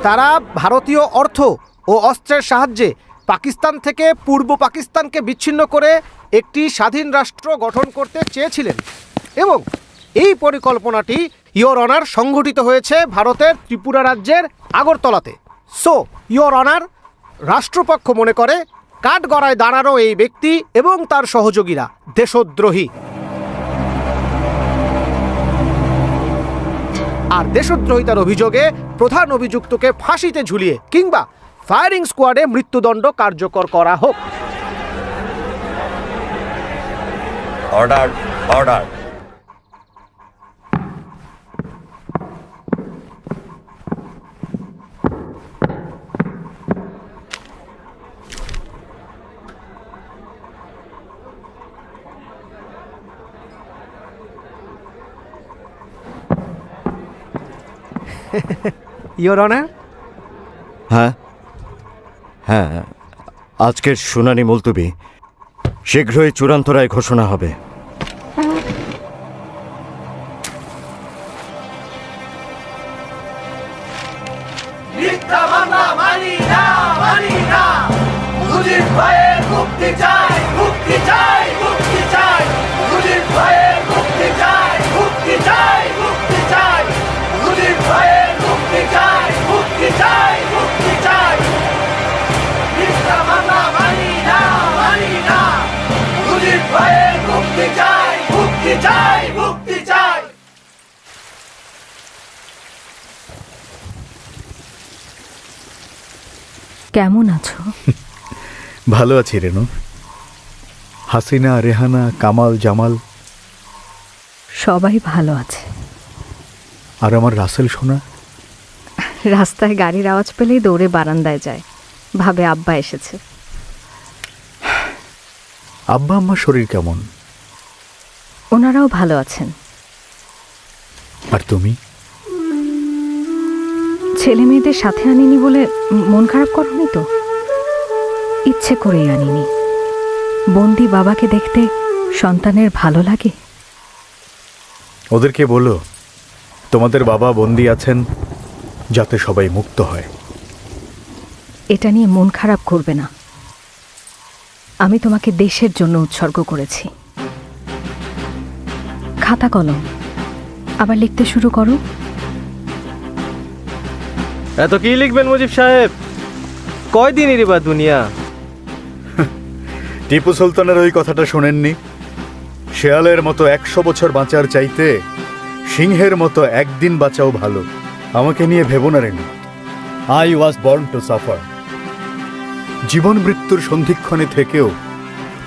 তারা ভারতীয় অর্থ ও অস্ত্রের সাহায্যে পাকিস্তান থেকে পূর্ব পাকিস্তানকে বিচ্ছিন্ন করে একটি স্বাধীন রাষ্ট্র গঠন করতে চেয়েছিলেন এবং এই পরিকল্পনাটি ইয়োর অনার সংঘটিত হয়েছে ভারতের ত্রিপুরা রাজ্যের আগরতলাতে। সো ইয়োর অনার, রাষ্ট্রপক্ষ মনে করে কাঠগড়ায় দাঁড়ানো এই ব্যক্তি এবং তার সহযোগীরা দেশদ্রোহী। আর দেশদ্রোহিতার অভিযোগে প্রধান অভিযুক্তকে ফাঁসিতে ঝুলিয়ে কিংবা ফায়ারিং স্কোয়াডে মৃত্যুদণ্ড কার্যকর করা হোক। Order, order. Your honour. হ্যাঁ হ্যাঁ, আজকের শুনানি মুলতবি, শীঘ্রই চূড়ান্ত রায় ঘোষণা হবে। কেমন আছো? ভালো আছি রেনু। হাসিনা, রেহানা, কামাল, জামাল সবাই ভালো আছে। আর আমার রাসেল সোনা? রাস্তায় গাড়ির আওয়াজ পেলেই দৌড়ে বারান্দায় যায়, ভাবে আব্বা এসেছে। আব্বা আম্মার শরীর কেমন? ওনারাও ভালো আছেন। আর তুমি? ছেলে মেয়েদের সাথে আনিনি বলে মন খারাপ করনি তো? ইচ্ছে করেই আনিনি। বন্দি বাবাকে দেখতে সন্তানের ভালো লাগে। ওদেরকে বলো তোমাদের বাবা বন্দি আছেন, যাতে সবাই মুক্ত হয়। এটা নিয়ে মন খারাপ করবে না। আমি তোমাকে দেশের জন্য উৎসর্গ করেছি। খাতা কলম আবার লিখতে শুরু করো। এত কি লিখবেন মুজিব সাহেব? কয়দিনেরই বা দুনিয়া। টিপু সুলতানের ওই কথাটা শোনেননি? শেয়ালের মতো 100 বছর বাঁচার চাইতে সিংহের মতো একদিন বাঁচাও ভালো। আমাকে নিয়ে ভেবো না Renu. I was born to suffer. জীবন মৃত্যুর সন্ধিক্ষণে থেকেও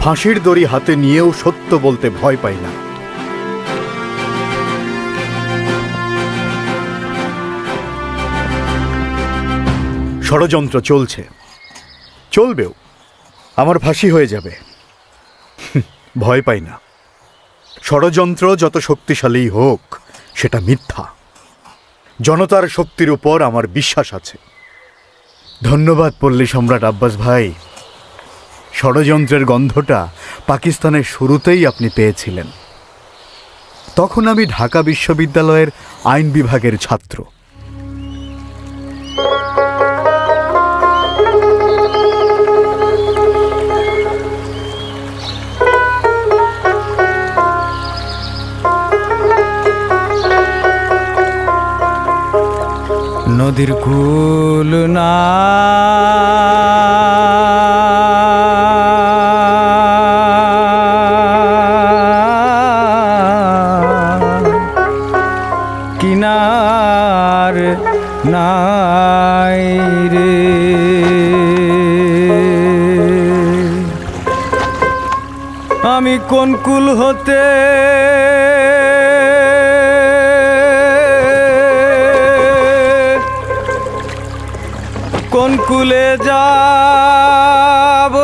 ফাঁসির দড়ি হাতে নিয়েও সত্য বলতে ভয় পাই না। ষড়যন্ত্র চলছে, চলবেও। আমার ফাঁসি হয়ে যাবে, ভয় পাই না। ষড়যন্ত্র যত শক্তিশালী হোক, সেটা মিথ্যা। জনতার শক্তির উপর আমার বিশ্বাস আছে। ধন্যবাদ পল্লী সম্রাট আব্বাস ভাই। ষড়যন্ত্রের গন্ধটা পাকিস্তানের শুরুতেই আপনি পেয়েছিলেন। তখন আমি ঢাকা বিশ্ববিদ্যালয়ের আইন বিভাগের ছাত্র। নদীর কুল না কিনার নাই রে, আমি কোন কুল হতে কোন কুলে যাব,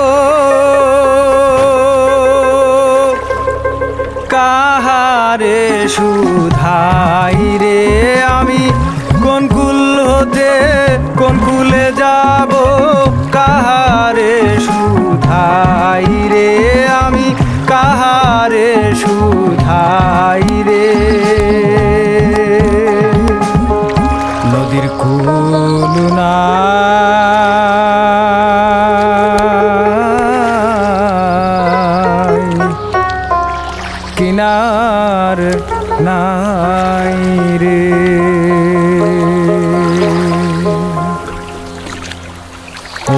কাহারে সুধাই রে। আমি কোন কুল হতে কোন কুলে যাব, কাহারে সুধাই রে। আমি কাহারে সুধাই রে। নদীর কুল না রে।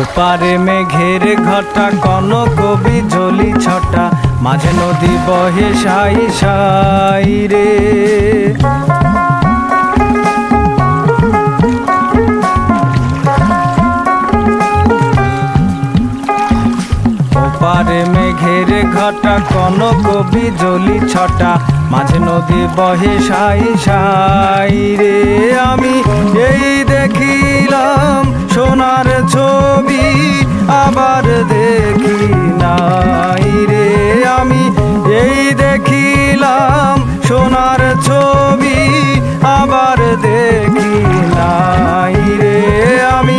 ওপারে মেঘের ঘটা কনক বিজলি ছটা, মাঝে নদী বহে সাই সাই রে। ওপারে মেঘের ঘটা কনক বিজলি ছটা, মাঝে নদী বহে সাই সাই রে। আমি এই দেখিলাম সোনার ছবি, আবার দেখি নাই রে। আমি এই দেখিলাম সোনার ছবি, আবার দেখি নাই রে। আমি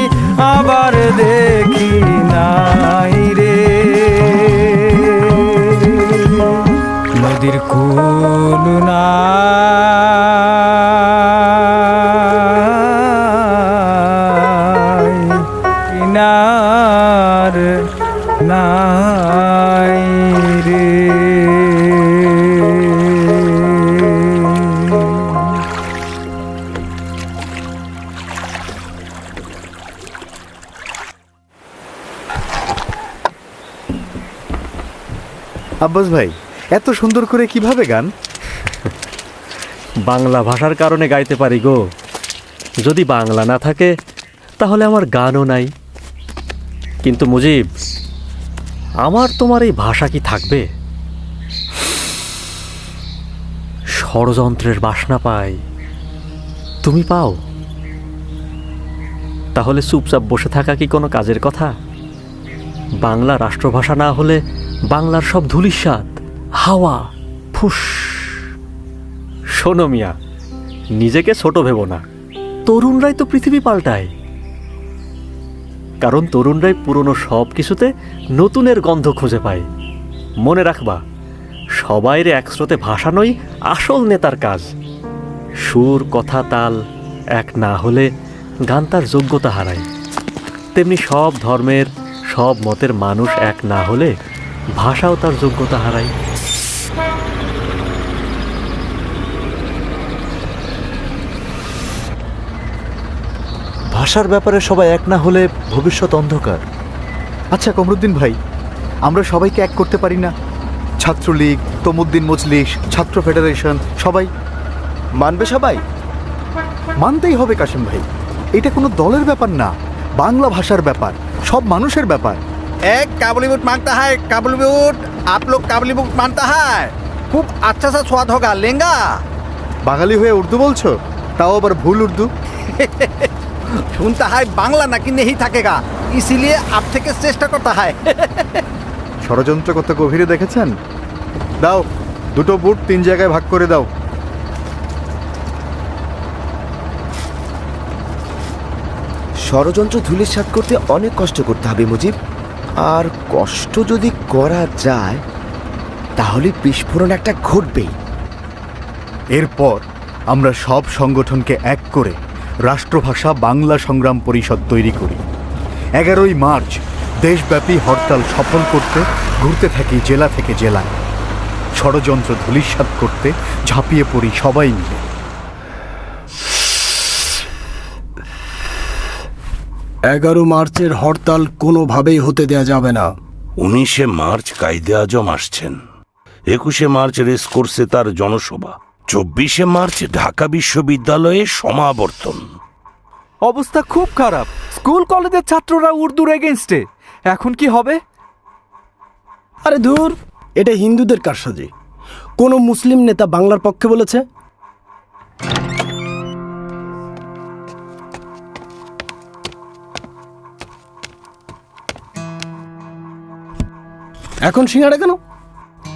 আবার দেখি নাই রে। নদীর কুল নাই, কিনার নাই রে। আব্বাস ভাই, এত সুন্দর করে কিভাবে গান? বাংলা ভাষার কারণে গাইতে পারি গো। যদি বাংলা না থাকে তাহলে আমার গানও নাই। কিন্তু মুজিব, আমার তোমার এই ভাষা কি থাকবে? ষড়যন্ত্রের বাসনা পাই, তুমি পাও। তাহলে চুপচাপ বসে থাকা কি কোনো কাজের কথা? বাংলা রাষ্ট্রভাষা না হলে বাংলার সব ধূলিসাৎ, হাওয়া, ফুস। শোনো মিয়া, নিজেকে ছোট ভেবো না। তরুণরাই তো পৃথিবী পাল্টায়। কারণ তরুণরাই পুরনো সব কিছুতে নতুনের গন্ধ খুঁজে পায়। মনে রাখবা, সবাইরে এক স্রোতে ভাসানোই আসল নেতার কাজ। সুর, কথা, তাল এক না হলে গান তার যোগ্যতা হারায়। তেমনি সব ধর্মের, সব মতের মানুষ এক না হলে ভাষাও তার যোগ্যতা হারায়। ভাষার ব্যাপারে সবাই এক না হলে ভবিষ্যৎ অন্ধকার। আচ্ছা কমরুদ্দিন ভাই, আমরা সবাইকে এক করতে পারি না? ছাত্রলীগ, তমুদ্দিন মজলিস, ছাত্র ফেডারেশন, সবাই মানবে? সবাই মানতেই হবে কাশিম ভাই। এটা কোনো দলের ব্যাপার না, বাংলা ভাষার ব্যাপার, সব মানুষের ব্যাপার। एक काबुली बुट मांगता है, काबुली बुट। आप लोग काबुली बुट मानता है, खूब अच्छा सा स्वाद होगा, लेंगा? বাঙালি হয়ে উর্দু বলছো, তাও আবার ভুল উর্দু। सुनता है बांग्ला ना कि नहीं थकेगा, इसीलिए आप থেকে চেষ্টা করता है। ষড়যন্ত্র কত গভীরে দেখেছেন? দাও, দুটো বুট 3 জায়গায় ভাগ করে দাও। ষড়যন্ত্র ধূলিসাৎ করতে অনেক কষ্ট করতে হবে মুজিব। আর কষ্ট যদি করা যায় তাহলে বিস্ফোরণ একটা ঘটবেই। এরপর আমরা সব সংগঠনকে এক করে রাষ্ট্রভাষা বাংলা সংগ্রাম পরিষদ তৈরি করি। 11ই মার্চ দেশব্যাপী হরতাল সফল করতে ঘুরতে থাকি জেলা থেকে জেলায়। ষড়যন্ত্র ধূলিসাৎ করতে ঝাঁপিয়ে পড়ি সবাই মিলে। 11 মার্চের হরতাল কোনোভাবেই হতে দেয়া যাবে না। 19শে মার্চ কায়দে আজম আসছেন, 21শে মার্চ রেসকোর্সে তার জনসভা, 24শে মার্চ ঢাকা বিশ্ববিদ্যালয়ে সমাবর্তন। অবস্থা খুব খারাপ। স্কুল কলেজের ছাত্ররা উর্দুর এগেনস্টে। এখন কি হবে? আরে ধুর, এটা হিন্দুদের কারসাজি। কোনো মুসলিম নেতা বাংলার পক্ষে বলেছে? এখন সিঙ্গাড়া কেন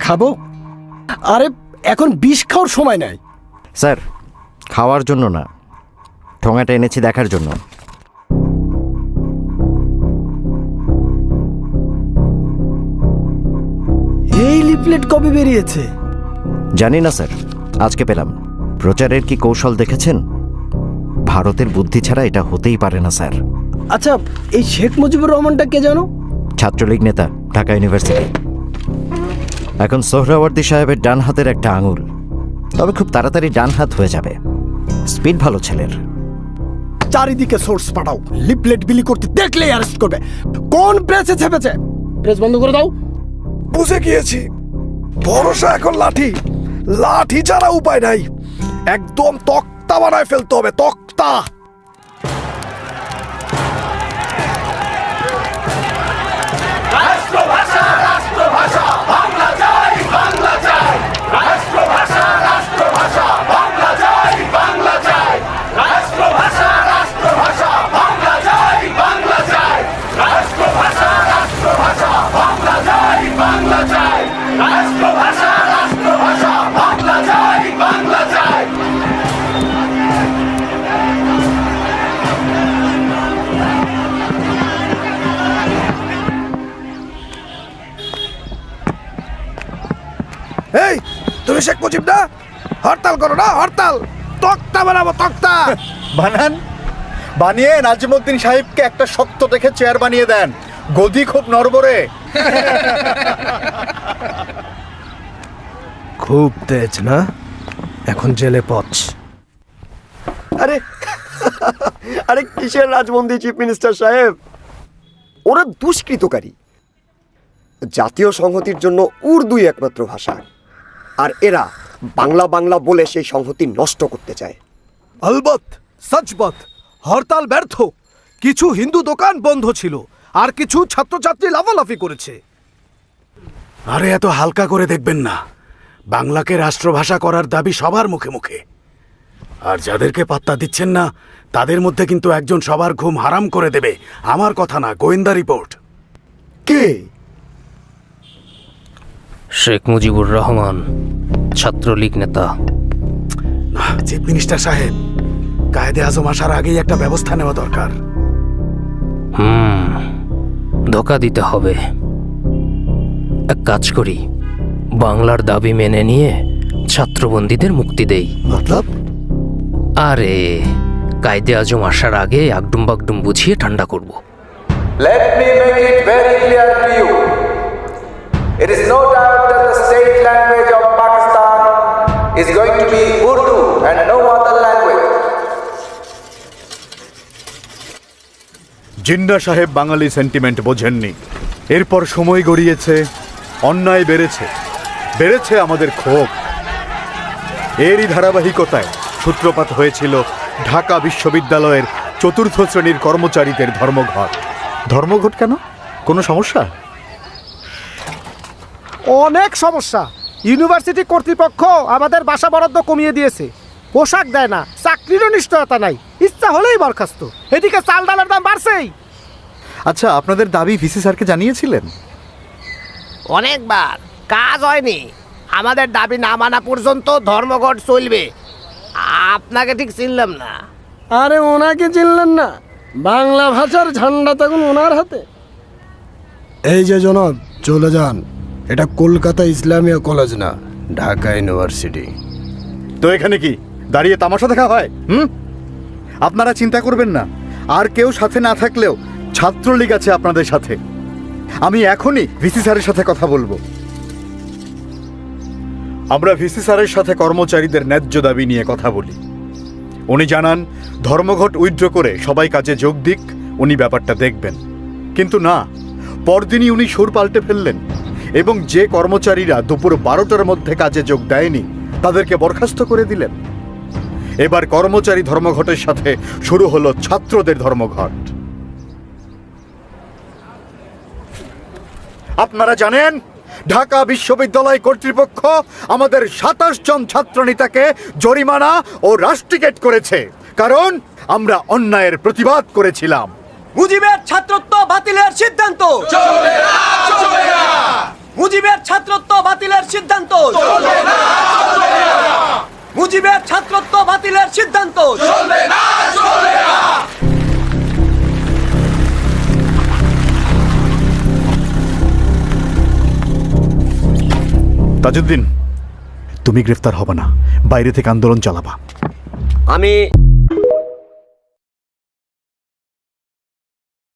খাবো? আরে এখন বিষ খাওয়ার সময় নাই। স্যার, খাওয়ার জন্য না, ঠোঙাটা এনেছি দেখার জন্য। এই লিফলেট কবে বেরিয়েছে? জানি না স্যার, আজকে পেলাম। প্রচারের কি কৌশল দেখেছেন? ভারতের বুদ্ধি ছাড়া এটা হতেই পারে না স্যার। আচ্ছা, এই শেখ মুজিবুর রহমানটা কে জানো? ছাত্রলীগ নেতা, ঢাকা ইউনিভার্সিটি। এখন সোহরাওয়ার্দী সাহেবের ডান হাতের একটা আঙুল, তবে খুব তাড়াতাড়ি ডান হাত হয়ে যাবে। স্পিড ভালো ছেলের। চারিদিকে সোর্স পাঠাও, লিফলেট বিলি করতে দেখলেই অ্যারেস্ট করবে। কোন প্রেসে ছেপেছে? প্রেস বন্ধ করে দাও। বুঝে গিয়েছি, ভরসা এখন লাঠি, লাঠি ছাড়া উপায় নাই। একদম তক্তা বানায় ফেলতে হবে, তক্তা। এই তুমি শেখ মুজিব না? হরতাল করো না, হরতাল। তক্তা বানাবো, তক্তা। বানান, বানিয়ে নাজিমউদ্দিন সাহেবকে একটা শক্ত দেখে চেয়ার বানিয়ে দেন। গদি খুব নড়বড়ে। খুব তেজ না? এখন জেলে পচ। আরে আরে কিসের রাজবন্দী চিফ মিনিস্টার সাহেব? ওরা দুষ্কৃতকারী। জাতীয় সংহতির জন্য উর্দুই একমাত্র ভাষা, আর এরা বাংলা বাংলা বলে সেই সংহতি নষ্ট করতে চায়। আলবত, সচবত, হরতাল ব্যর্থ। কিছু হিন্দু দোকান বন্ধ ছিল, আর কিছু ছাত্রছাত্রী লাফালাফি করেছে। আরে এত হালকা করে দেখবেন না। বাংলাকে রাষ্ট্রভাষা করার দাবি সবার মুখে মুখে, আর যাদেরকে পাত্তা দিচ্ছেন না তাদের মধ্যে কিন্তু একজন সবার ঘুম হারাম করে দেবে। আমার কথা না, গোয়েন্দা রিপোর্ট। কে? শেখ মুজিবুর রহমান, ছাত্রলীগ নেতা। চিফ মিনিস্টার সাহেব, কায়েদে আজম আসার আগেই একটা ব্যবস্থা নেওয়া দরকার। ধোকা দিতে হবে। এক কাজ করি, বাংলার দাবি মেনে নিয়ে ছাত্রবন্দীদের মুক্তি দেই। মতলব? আরে কায়েদে আজম আসার আগে আগডুম বাগডুম বুঝিয়ে ঠান্ডা করব। Let me make it very clear to you. It is no doubt that the state language of Pakistan is going to be Urdu and no other language. Jinnah সাহেব বাঙালি সেন্টিমেন্ট বোঝেননি। এরপর সময় গড়িয়েছে, অন্যায় বেড়েছে, বেড়েছে আমাদের ক্ষোভ। এরই ধারাবাহিকতায় সূত্রপাত হয়েছিল ঢাকা বিশ্ববিদ্যালয়ের চতুর্থ শ্রেণীর কর্মচারীদের ধর্মঘট। ধর্মঘট কেন? কোনো সমস্যা? অনেক সমস্যা। ইউনিভার্সিটি কর্তৃপক্ষ আমাদের বাসা বরাদ্দ কমিয়ে দিয়েছে, পোশাক দেয় না, চাকরিরও নিশ্চয়তা নাই, ইচ্ছা হলেই বরখাস্ত। এদিকে চাল ডালের দাম বাড়ছেই। আচ্ছা, আপনাদের দাবি ভিসি স্যারকে জানিয়েছিলেন? অনেকবার, কাজ হয়নি। আমাদের দাবি না মানা পর্যন্ত ধর্মঘট চলবে। আপনাকে ঠিক চিনলাম না। আরে ওনাকে চিনলেন না? বাংলা ভাষার ঝান্ডা তখন ওনার হাতে। এই যে জনাব, চলে যান। এটা কলকাতা ইসলামিয়া কলেজ না, ঢাকা ইউনিভার্সিটি। তো এখানে কি দাঁড়িয়ে তামাশা দেখা হয়? আপনারা চিন্তা করবেন না, আর কেউ সাথে না থাকলেও ছাত্রলীগ আছে আপনাদের সাথে। আমি এখনই ভিসি স্যারের সাথে কথা বলবো। আমরা ভিসি স্যারের সাথে কর্মচারীদের ন্যায্য দাবি নিয়ে কথা বলি। উনি জানান ধর্মঘট উইথড্র করে সবাই কাজে যোগ দিক, উনি ব্যাপারটা দেখবেন। কিন্তু না, পরদিনই উনি সুর পাল্টে ফেললেন এবং যে কর্মচারীরা দুপুর 12টার মধ্যে কাজে যোগ দেয়নি তাদেরকে বরখাস্ত করে দিলেন। এবার কর্মচারী ধর্মঘটের সাথে শুরু হলো ছাত্রদের ধর্মঘট। আপনারা জানেন ঢাকা বিশ্ববিদ্যালয় কর্তৃপক্ষ আমাদের 27 জন ছাত্রনেতাকে জরিমানা ও রাস্টিকেট করেছে, কারণ আমরা অন্যায়ের প্রতিবাদ করেছিলাম। মুজিবের ছাত্রত্ব বাতিলের সিদ্ধান্ত চলবে না, চলবে না। মুজিবের ছাত্রত্ব বাতিলের সিদ্ধান্ত চলবে না, চলবে না। মুজিবের ছাত্রত্ব বাতিলের সিদ্ধান্ত চলবে না, চলবে না। তাজউদ্দিন, তুমি গ্রেফতার হবে না, বাইরে থেকে আন্দোলন চালাবা। আমি